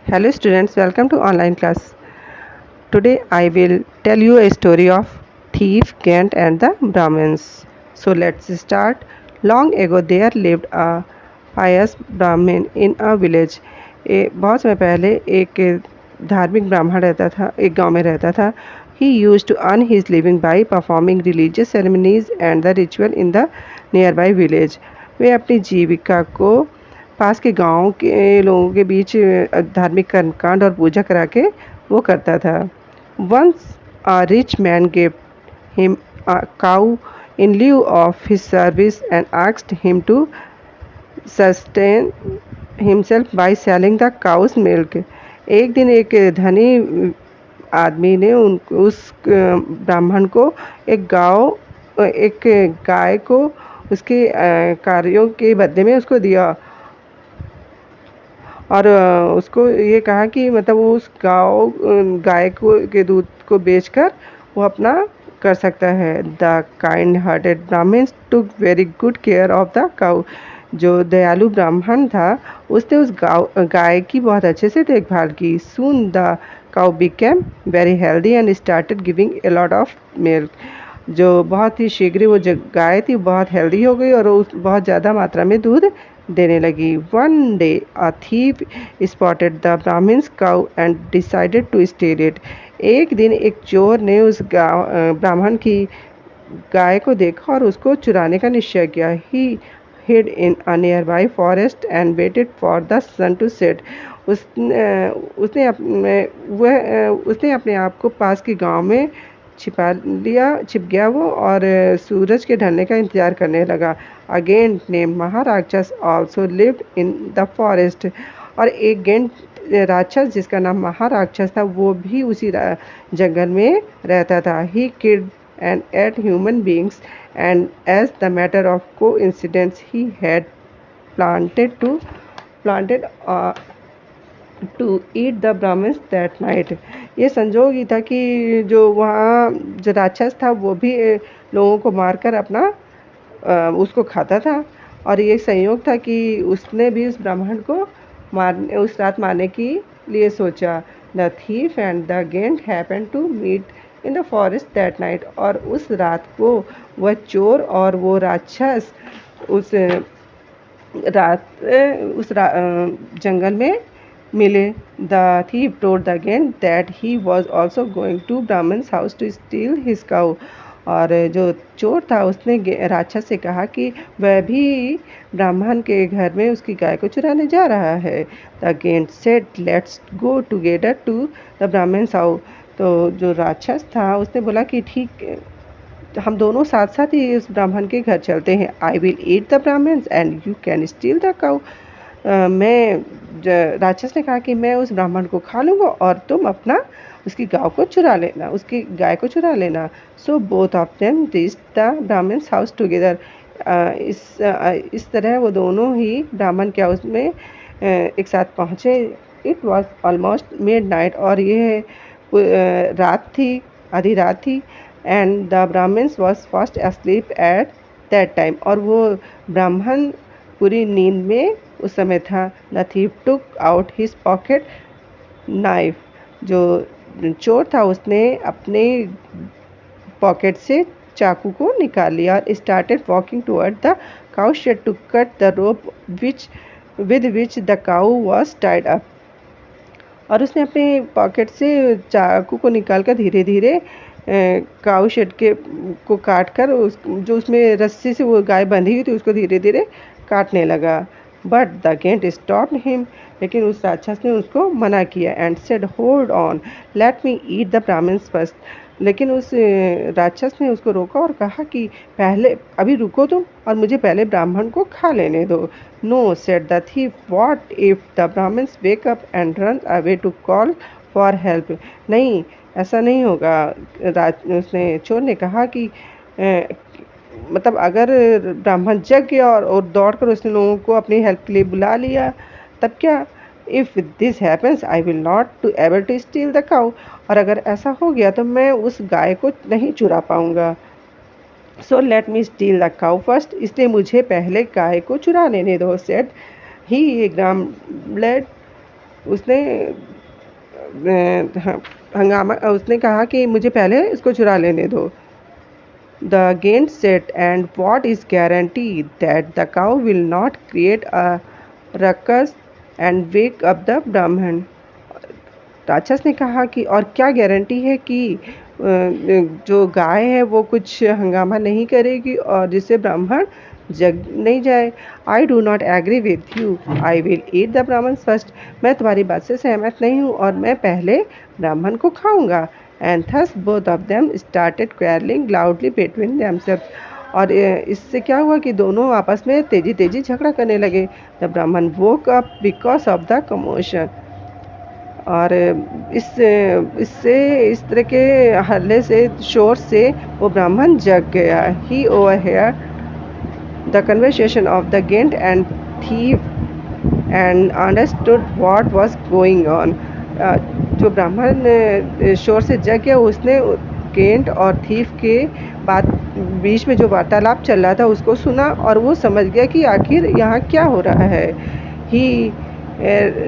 Hello students, welcome to online class. Today I will tell you a story of thief, Ghent and the Brahmins. So let's start. Long ago there lived a pious Brahmin in a village. बहुत समय पहले एक धार्मिक ब्राह्मण रहता था, एक गांव में रहता था. He used to earn his living by performing religious ceremonies and the ritual in the nearby village. वे अपनी जीविका को पास के गांव के लोगों के बीच धार्मिक कर्मकांड और पूजा करा के वो करता था. Once a rich man gave him a cow in lieu of his service and asked him to sustain himself by selling the cow's milk. एक दिन एक धनी आदमी ने उस ब्राह्मण को एक गाय को उसके कार्यों के बदले में उसको दिया और उसको ये कहा कि मतलब वो उस गाय के दूध को बेचकर वो अपना कर सकता है. The kind hearted Brahmin took very good care of the cow. जो दयालु ब्राह्मण था उसने उस गाय की बहुत अच्छे से देखभाल की. Soon the cow became very healthy and started giving a lot of milk. जो बहुत ही शीघ्र वो जो गाय थी बहुत हेल्दी हो गई और उस बहुत ज़्यादा मात्रा में दूध देने लगी. One day a thief spotted the Brahmin's cow and decided to steal it. एक दिन एक चोर ने उस ब्राह्मण की गाय को देखा और उसको चुराने का निश्चय किया. ही hid in a nearby forest and waited for the sun to set. उसने अपने आप को पास के गांव में छिप गया वो और सूरज के ढलने का इंतजार करने लगा. Again name Maharakshas also lived in the forest. और एक गेंट राक्षस जिसका नाम महाराक्षस था वो भी उसी जंगल में रहता था. ही kid and ate human beings, and as the matter of coincidence he had planted to eat the Brahmins that night. ये संजोग ही था कि जो वहाँ जो राक्षस था वो भी लोगों को मारकर अपना उसको खाता था और ये संयोग था कि उसने भी उस ब्राह्मण को उस रात मारने के लिए सोचा. The thief and the giant happened to meet in the forest that night. और उस रात को वह चोर और वो राक्षस उस जंगल में मिले. The thief told the giant that he was also going to Brahmin's house to steal his cow. और जो चोर था उसने राक्षस से कहा कि वह भी ब्राह्मण के घर में उसकी गाय को चुराने जा रहा है. The giant said let's go together to the Brahmin's house. तो जो राक्षस था उसने बोला कि ठीक हम दोनों साथ साथ ही उस ब्राह्मण के घर चलते हैं. I will eat the Brahmin's and you can steal the cow. राक्षस ने कहा कि मैं उस ब्राह्मण को खा लूँगा और तुम अपना उसकी गाय को चुरा लेना. So both of them reached the Brahmin's house together. इस तरह वो दोनों ही ब्राह्मण के हाउस में एक साथ पहुँचे. It was almost midnight. और ये आधी रात थी. And the Brahmin's was fast asleep at that time. और वो ब्राह्मण पूरी नींद में उस समय था. The thief took out his pocket knife. जो चोर था उसने अपने पॉकेट से चाकू को निकाल लिया और started walking toward the cow shed to cut the rope with which the cow was tied up. और उसने अपने पॉकेट से चाकू को निकालकर धीरे धीरे काऊ शेड को काट कर जो उसमें रस्सी से वो गाय बंधी हुई थी उसको धीरे धीरे काटने लगा. But the giant stopped him. लेकिन उस राक्षस ने उसको मना किया and said hold on let me eat the Brahmins first. लेकिन उस राक्षस ने उसको रोका और कहा कि पहले अभी रुको तुम और मुझे पहले ब्राह्मण को खा लेने दो. No said the thief what if the Brahmins wake up and run away to call for help. नहीं ऐसा नहीं होगा. उसने चोर ने कहा कि मतलब अगर ब्राह्मण जग गया और दौड़कर उसने लोगों को अपनी हेल्प के लिए बुला लिया तब क्या. If this happens I will not to able to steal the cow. और अगर ऐसा हो गया तो मैं उस गाय को नहीं चुरा पाऊंगा. So let me steel the cow first. इसलिए मुझे पहले गाय को चुरा लेने दो. सेड ही ग्राम्ब्लेड उसने हंगामा उसने कहा कि मुझे पहले इसको चुरा लेने दो। The Gent said, and what is guarantee that the cow will not create a ruckus and wake up the Brahman? राक्षस ने कहा कि और क्या गारंटी है कि जो गाय है वो कुछ हंगामा नहीं करेगी और जिससे ब्राह्मण जग नहीं जाए। I do not agree with you, I will eat the Brahmin first. मैं तुम्हारी बात से सहमत नहीं हूँ और मैं पहले ब्राह्मण को खाऊंगा। And thus both of them started quarrelling loudly between themselves. और इससे क्या हुआ कि दोनों आपस में तेजी तेजी झगड़ा करने लगे। द ब्राह्मण woke up because of the commotion. और इससे इस तरह के हल्ले से, शोर से वो ब्राह्मण जग गया। ही ओवरहेard the conversation of the Gent and thief and understood what was going on. जो ब्राह्मण शोर से जग गया, उसने गेंट और थीफ के बात बीच में जो वार्तालाप चल रहा था उसको सुना और वो समझ गया कि आखिर यहाँ क्या हो रहा है। He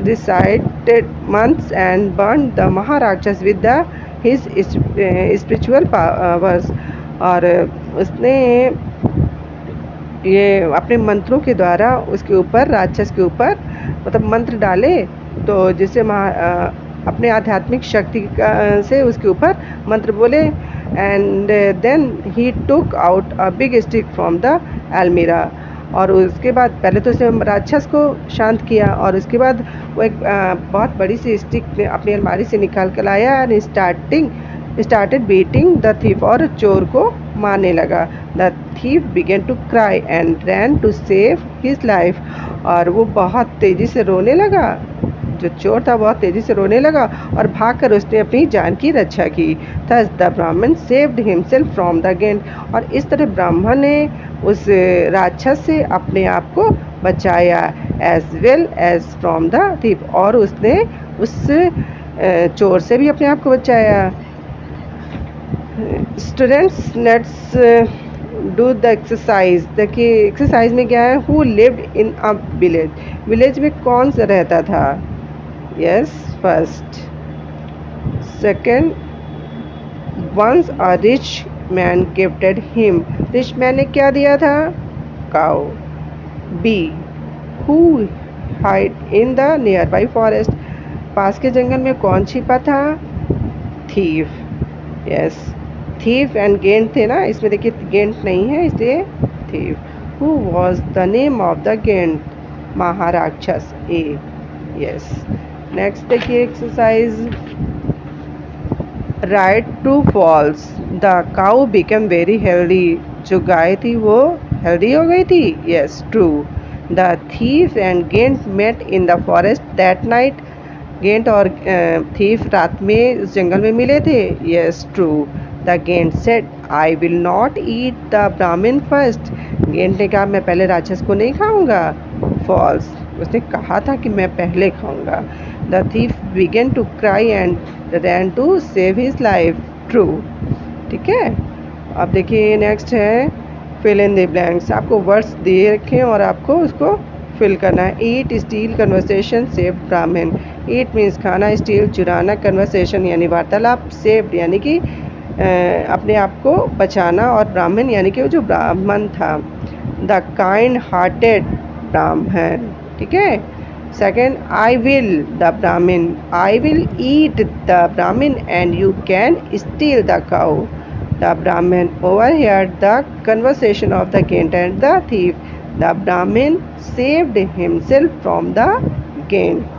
recited months and burned the Maharajas with his spiritual powers. और उसने ये अपने मंत्रों के द्वारा उसके ऊपर, राक्षस के ऊपर मतलब मंत्र डाले, तो जिससे अपने आध्यात्मिक शक्ति से उसके ऊपर मंत्र बोले। And then he took out a big stick from the almirah. और उसके बाद पहले तो उसने राक्षस को शांत किया और उसके बाद वो एक बहुत बड़ी सी स्टिक अपनी अलमारी से निकाल कर लाया and started beating the thief. और चोर को मारने लगा। The thief began to cry and ran to save his life. और वो बहुत तेज़ी से रोने लगा, जो चोर था बहुत तेज़ी से रोने लगा और भागकर उसने अपनी जान की रक्षा की। Thus the Brahmin saved himself from the giant. और इस तरह ब्राह्मण ने उस राक्षस से अपने आप को बचाया, as well as from the thief. और उसने उस चोर से भी अपने आप को बचाया। Students let's do the exercise. देखिए एक्सरसाइज में क्या है, who lived in a village. Village में कौन सा रहता था? Yes, first. Second, once a rich man gifted him. Rich man ने क्या दिया था? Cow. B, who hide in the nearby forest. पास के जंगल में कौन छिपा था? Thief. Yes, thief and giant थे ना, इसमें देखिए गेंट नहीं है इसलिए thief. Who was the name of the giant? Maharakshas. A. Yes. Next देखिए exercise, write true false. The cow become very healthy. जो गाय थी वो हेल्दी हो गई थी। Yes, true. The thief and giant met in the forest that night. Giant और thief रात में उस जंगल में मिले थे। Yes, true. The giant said, I will not eat the Brahmin first. Giant ने कहा मैं पहले राक्षस को नहीं खाऊंगा। फॉल्स, उसने कहा था कि मैं पहले खाऊंगा। The thief began to cry and ran to save his life. True. ठीक है, अब देखिए नेक्स्ट है फिल इन द ब्लैंक्स। आपको वर्ड्स दे रखे हैं और आपको उसको फिल करना है। ईट, स्टील, कन्वर्सेशन, सेव, ब्राह्मण। ईट मीन्स खाना, स्टील चुराना, कन्वर्सेशन यानी वार्तालाप, सेव्ड यानी कि अपने आप को बचाना, और ब्राह्मण यानी कि वो जो ब्राह्मण था, द काइंड हार्टेड ब्राह्मण। ठीक है। सेकेंड, आई विल द ब्राह्मण, आई विल ईट द ब्राह्मण and you can steal the cow. The ब्राह्मण overheard the conversation of the Gent and the thief. The Brahmin saved himself from the Gent.